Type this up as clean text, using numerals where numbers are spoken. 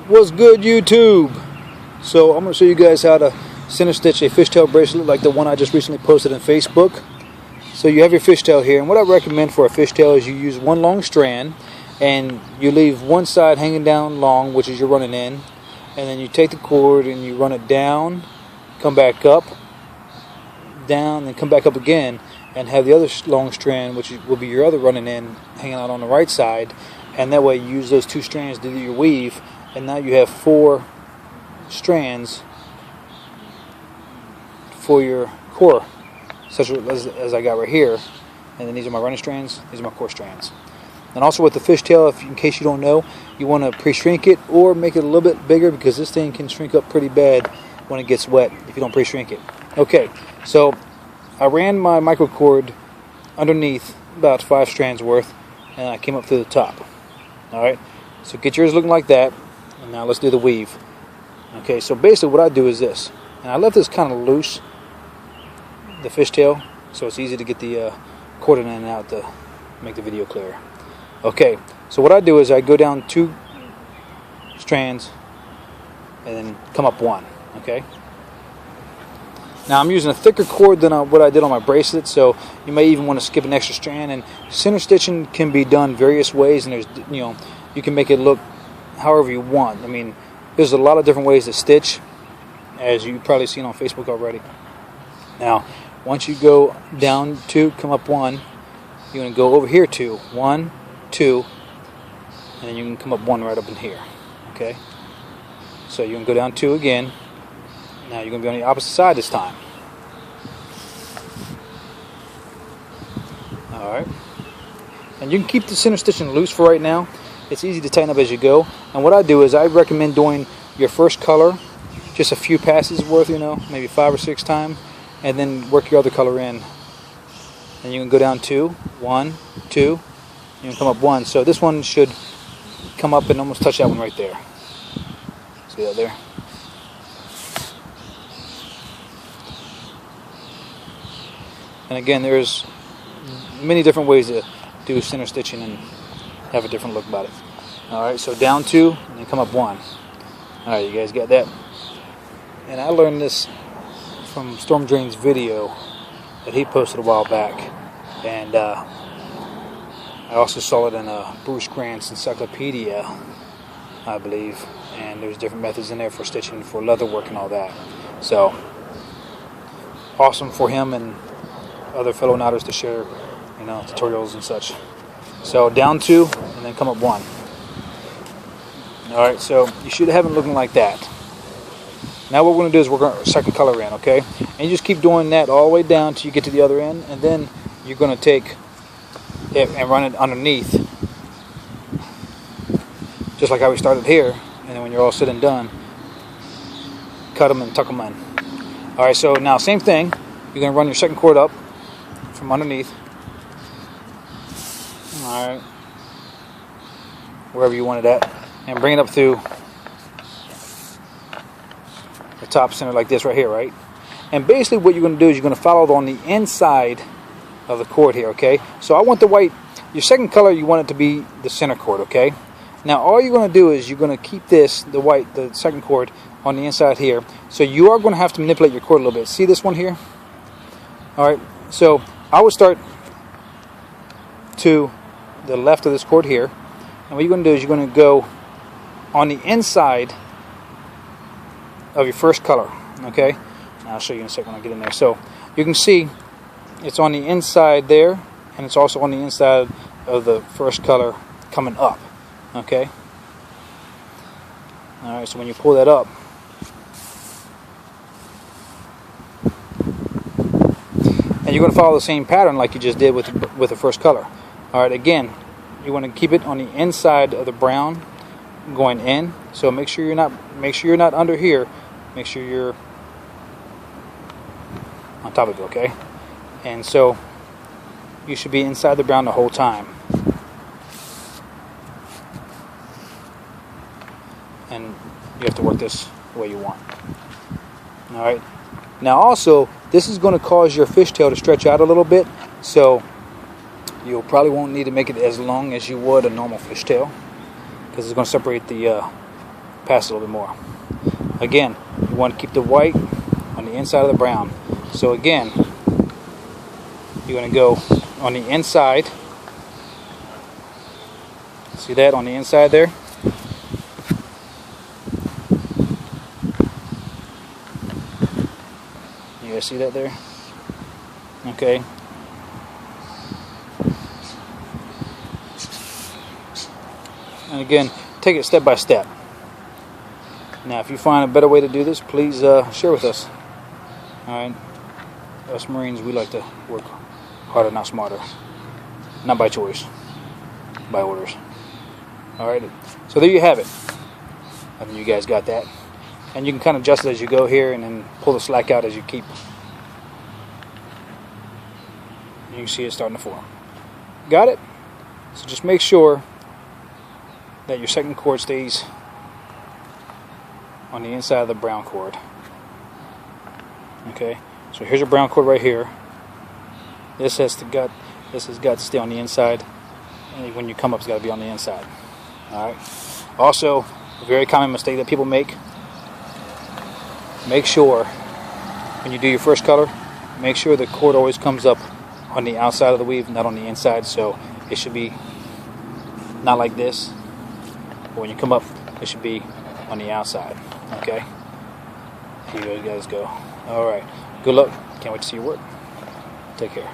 What's good, YouTube? So I'm going to show you guys how to center stitch a fishtail bracelet like the one I just recently posted on Facebook. So you have your fishtail here, and what I recommend for a fishtail is you use one long strand and you leave one side hanging down long, which is your running end, and then you take the cord and you run it down, come back up, down, and come back up again, and have the other long strand, which will be your other running end, hanging out on the right side. And that way you use those two strands to do your weave, and now you have 4 strands for your core, such as I got right here. And then these are my running strands, these are my core strands. And also with the fishtail, in case you don't know, you want to pre-shrink it or make it a little bit bigger, because this thing can shrink up pretty bad when it gets wet if you don't pre-shrink it. Okay, so I ran my micro cord underneath about 5 strands worth, and I came up through the top. Alright, so get yours looking like that, and now let's do the weave. Okay, so basically what I do is this, and I left this kind of loose, the fishtail, so it's easy to get the cord in and out to make the video clearer. Okay, so what I do is I go down 2 strands and then come up 1. Okay, now I'm using a thicker cord than what I did on my bracelet, so you may even want to skip an extra strand. And center stitching can be done various ways, and there's, you can make it look however you want. I mean, there's a lot of different ways to stitch, as you've probably seen on Facebook already. Now, once you go down 2, come up 1, you're going to go over here 2, 1, 2, and then you can come up 1 right up in here. Okay, so you can go down 2 again. Now you're going to be on the opposite side this time. Alright. And you can keep the center stitching loose for right now. It's easy to tighten up as you go. And what I do is I recommend doing your first color just a few passes worth, maybe 5 or 6 times, and then work your other color in. And you can go down 2, 1, 2, you can come up 1. So this one should come up and almost touch that one right there. See that there? And again, there's many different ways to do center stitching and have a different look about it. Alright, so down 2 and then come up 1. Alright, you guys got that? And I learned this from Storm Drain's video that he posted a while back. And I also saw it in a Bruce Grant's encyclopedia, I believe. And there's different methods in there for stitching, for leather work and all that. So, awesome for him and other fellow knotters to share, tutorials and such. So down 2 and then come up 1. Alright, so you should have it looking like that. Now what we're going to do is we're going to second color in, okay? And you just keep doing that all the way down till you get to the other end, and then you're going to take it and run it underneath, just like how we started here. And then when you're all said and done, cut them and tuck them in. Alright, so now same thing. You're going to run your second cord up from underneath. Alright, wherever you want it at, and bring it up through the top center like this right here, right? And basically what you're going to do is you're going to follow on the inside of the cord here, okay? So I want the white, your second color, you want it to be the center cord, okay? Now all you're going to do is you're going to keep this, the second cord, on the inside here. So you are going to have to manipulate your cord a little bit. See this one here? Alright, so I would start to the left of this cord here, and what you're going to do is you're going to go on the inside of your first color, okay? I'll show you in a second when I get in there. So you can see it's on the inside there, and it's also on the inside of the first color coming up, okay? Alright, so when you pull that up, and you're going to follow the same pattern like you just did with the first color. Alright, again, you want to keep it on the inside of the brown going in. So make sure you're not under here. Make sure you're on top of it, okay? And so you should be inside the brown the whole time. And you have to work this the way you want. Alright. Now also, this is going to cause your fishtail to stretch out a little bit, so you probably won't need to make it as long as you would a normal fishtail, because it's going to separate the pass it a little bit more. Again, you want to keep the white on the inside of the brown. So again, you're going to go on the inside. See that on the inside there? You guys see that there? Okay. And again, take it step by step. Now, if you find a better way to do this, please share with us. Alright? Us Marines, we like to work harder, not smarter. Not by choice. By orders. Alright? So there you have it. I think you guys got that. And you can kind of adjust it as you go here and then pull the slack out as you keep. You can see it starting to form. Got it? So just make sure that your second cord stays on the inside of the brown cord. Okay, so here's your brown cord right here. This has got to stay on the inside, and when you come up, it's got to be on the inside. All right. Also, a very common mistake that people make sure when you do your first color, make sure the cord always comes up on the outside of the weave, not on the inside. So it should be not like this. But when you come up, it should be on the outside. Okay? Here you guys go. Alright. Good luck. Can't wait to see your work. Take care.